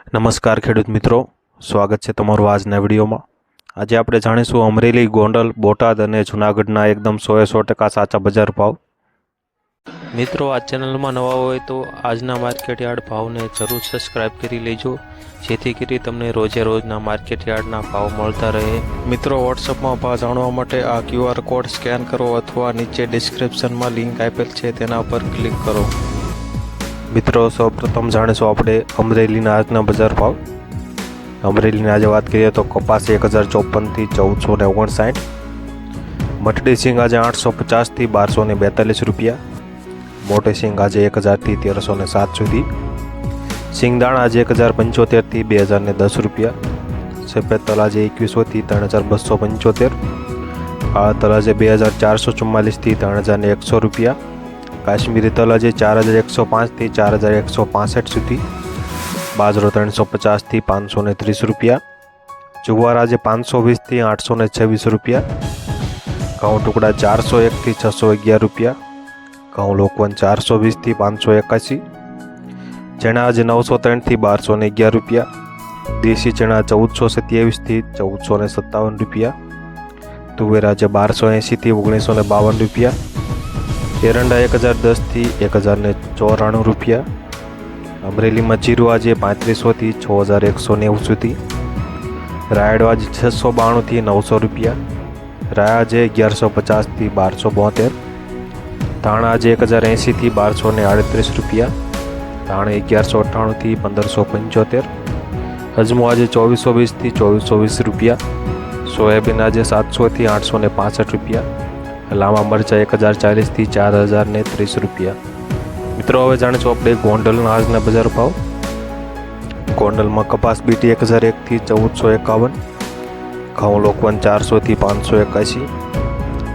નમસ્કાર ખેડૂત મિત્રો, સ્વાગત છે તમારું આજના વિડીયોમાં। આજે આપણે જાણીશું અમરેલી, ગોંડલ, બોટાદ અને જૂનાગઢના એકદમ 100% સાચા બજાર ભાવ। મિત્રો, આ ચેનલમાં નવા હોય તો આજના માર્કેટ યાર્ડ ભાવને જરૂર સબસ્ક્રાઇબ કરી લેજો, જેથી કરી તમને રોજે રોજના માર્કેટ યાર્ડના ભાવ મળતા રહે। મિત્રો, વોટ્સઅપમાં ભાવ જાણવા માટે આ QR કોડ સ્કેન કરો અથવા નીચે ડિસ્ક્રિપ્શનમાં લિંક આપેલ છે તેના પર ક્લિક કરો। મિત્રો, સૌપ્રથમ જાણીશું આપણે અમરેલીના આજના બજાર ભાવ। અમરેલીની આજે વાત કરીએ તો કપાસ 1054 થી 1459, મટડી સિંગ આજે 850 થી 1242 રૂપિયા, મોટી સિંગ આજે 1000 થી 1307 સુધી, સિંગદાણા આજે 1075 થી 2010 રૂપિયા, સફેદ તલ આજે 2100 થી 3275, કાળા તલ આજે 2444 થી 3100 રૂપિયા, કાશ્મીરી તલ આજે 4105 થી 4165 સુધી, બાજરો 350 થી 530 રૂપિયા, જુવાર આજે 520 થી 826 રૂપિયા, ઘઉં ટુકડા 401 થી 611 રૂપિયા, ઘઉં લોકવન 420 થી 581, ચણા આજે 903 થી 1211 રૂપિયા, દેશી ચણા 1427 થી 1457 રૂપિયા, તુવેર આજે 1280 થી 1952 રૂપિયા, એરંડા 1010 થી 1094 રૂપિયા, અમરેલીમાં જીરું આજે 3500 થી 6190 સુધી, રાયડો આજે 692 થી 900 રૂપિયા, રાયા આજે 1150 થી 1272, ધાણા આજે 1080 થી 1238 રૂપિયા, ધાણે 1198 થી 1575, અજમો આજે 2420 થી 2420 રૂપિયા, સોયાબીન આજે 700 થી 865 રૂપિયા, લાંબા મરચા 1040 થી 4030 રૂપિયા। મિત્રો, હવે જાણીશું આપણે ગોંડલના આજના બજાર ભાવ। ગોંડલમાં કપાસ બીટી 1001 થી 1451, ઘઉં લોકવન 400 થી 581,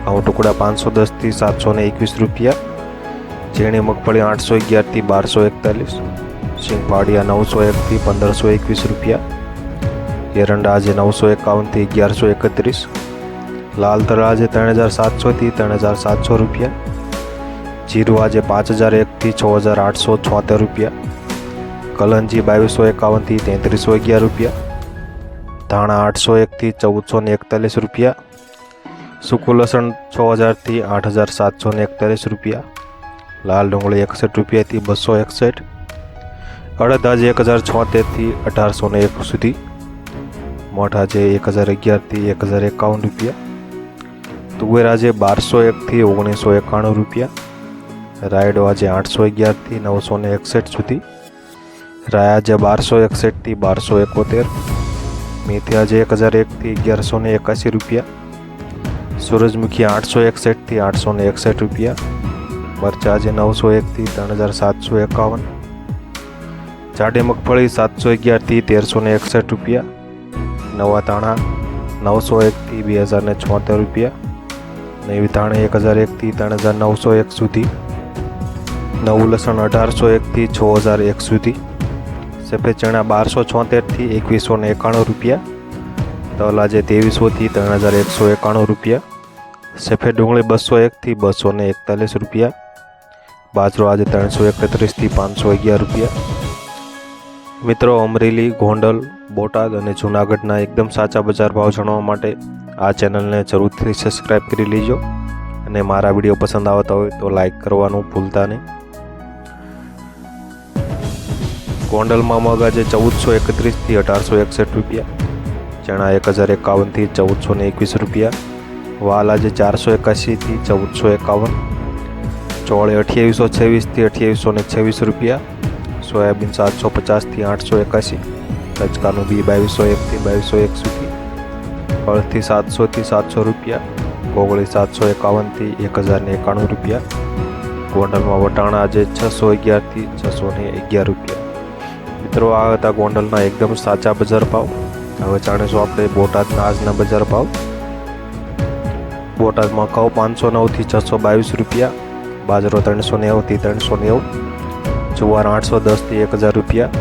ઘઉં ટુકડા 510 થી 721 રૂપિયા, ઝીણી મગફળી 811 થી 1241, સિંગફાડિયા 901 થી 1521 રૂપિયા, એરંડા આજે 951 થી 1131, લાલ તલ આજે 3700 થી 3700 રૂપિયા, જીરું આજે 5001 થી 6876 રૂપિયા, કલંજી 2251 થી 3311 રૂપિયા, ધાણા 801 થી 1441 રૂપિયા, સૂકું લસણ 6000 થી 8741 રૂપિયા, લાલ ડુંગળી 61 રૂપિયા થી 261, અડદ આજે 1076 થી 1801 સુધી, મઠ આજે 1011 થી 1051 રૂપિયા, તુવેર આજે 1201 થી 1991 રૂપિયા, રાયડો આજે 811 થી 961 સુધી, રાયા આજે 1261 થી 1271, મેથી આજે 1001 થી 1181 રૂપિયા, સૂરજમુખી 861 થી 861 રૂપિયા, મરચા આજે 901 થી 3751, જાડી મગફળી 711 થી 1361 રૂપિયા, નવા ધાણા 901 થી 2076 રૂપિયા, નવી ધાણે 1001 થી 3901 સુધી, નવું લસણ 1801 થી 6001 સુધી, સફેદ ચણા 1276 થી 2191 રૂપિયા, તલ આજે 2300 થી 3191 રૂપિયા, સફેદ ડુંગળી 201 થી 241 રૂપિયા, બાજરો આજે 331 થી 511 રૂપિયા। મિત્રો, અમરેલી, ગોંડલ, બોટાદ અને જૂનાગઢના એકદમ સાચા બજાર ભાવ જાણવા માટે આ ચેનલને જરૂરથી સબસ્ક્રાઇબ કરી લેજો અને મારા વિડીયો પસંદ આવતા હોય તો લાઈક કરવાનું ભૂલતા નહીં। ગોંડલમાં મગ આજે 1431 થી 1861 રૂપિયા, ચણા 1051 થી 1421 રૂપિયા, વાલ આજે 481 થી 1451, ચોળે 2826 થી 2826 રૂપિયા, સોયાબીન 750 થી 881, રચકાનું બી 2201 થી 2201 સુધી, અળથી 700 થી 700 રૂપિયા, કોગળી 751 થી 1091 રૂપિયા, ગોંડલમાં વટાણા આજે 611 થી 611 રૂપિયા। મિત્રો, આ હતા ગોંડલના એકદમ સાચા બજાર ભાવ। હવે જાણીશું આપણે બોટાદના આજના બજાર ભાવ। બોટાદમાં ઘઉં 509 થી 622 રૂપિયા, બાજરો 390 થી 390, જુવાર 810 થી 1000 રૂપિયા,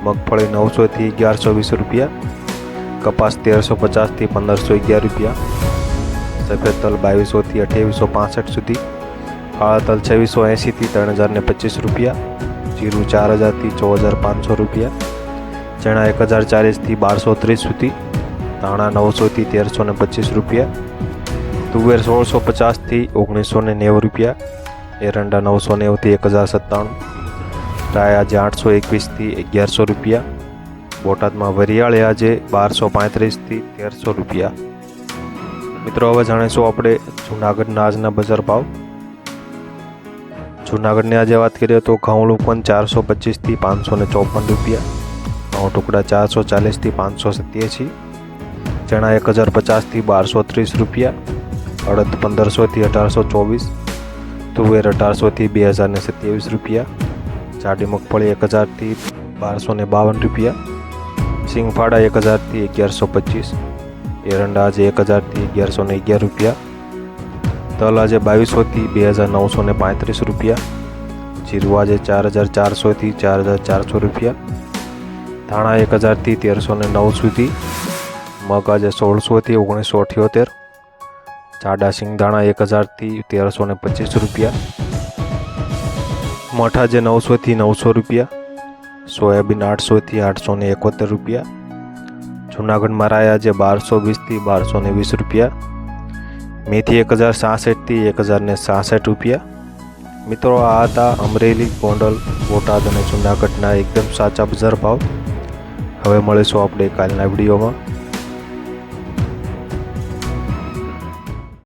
મગફળી 900 થી 1120 રૂપિયા, કપાસ 1350 થી 1511 રૂપિયા, સફેદ તલ 2200 થી 2865 સુધી, કાળા તલ 2680 થી 3025 રૂપિયા, જીરું 4000 થી 6500 રૂપિયા, ચણા 1040થી 1230 સુધી, ધાણા 900થી 1325 રૂપિયા, તુવેર 1650થી 1990 રૂપિયા, એરંડા 990થી 1097, રાય આજે 821થી 1100 રૂપિયા, બોટાદમાં વરિયાળી આજે 1235થી 1300 રૂપિયા। મિત્રો હવે જાણીશું આપણે જૂનાગઢના આજના બજાર ભાવ। જૂનાગઢની આજે વાત કરીએ તો ઘઉં લુપન 425થી 554 રૂપિયા, ઘઉં ટુકડા 440થી 587, ચણા 1050થી 1230 રૂપિયા, અડદ 1500થી 1824, તુવેર 1800થી 2027 રૂપિયા, જાડી મગફળી 1000થી 1252 રૂપિયા, સિંગફાડા 1000થી 1125, એરંડા આજે 1000થી 1111 રૂપિયા, તલ આજે 2200થી 2935 રૂપિયા, જીરું આજે 4400થી 4400 રૂપિયા, ધાણા 1000થી 1309 સુધી, મગ આજે 1600થી 1978, જાડા સિંગદાણા 1000થી 1325 રૂપિયા, મઠ આજે 900થી 900 રૂપિયા, સોયાબીન 800થી 871 રૂપિયા, જૂનાગઢમાં રાય આજે 1220થી 1220 રૂપિયા, મેથી 1066થી 1066 રૂપિયા। મિત્રો આ હતા અમરેલી, ગોંડલ, બોટાદ અને જૂનાગઢના એકદમ સાચા બજાર ભાવ। હવે મળીશું આપણે કાલના વિડીયોમાં।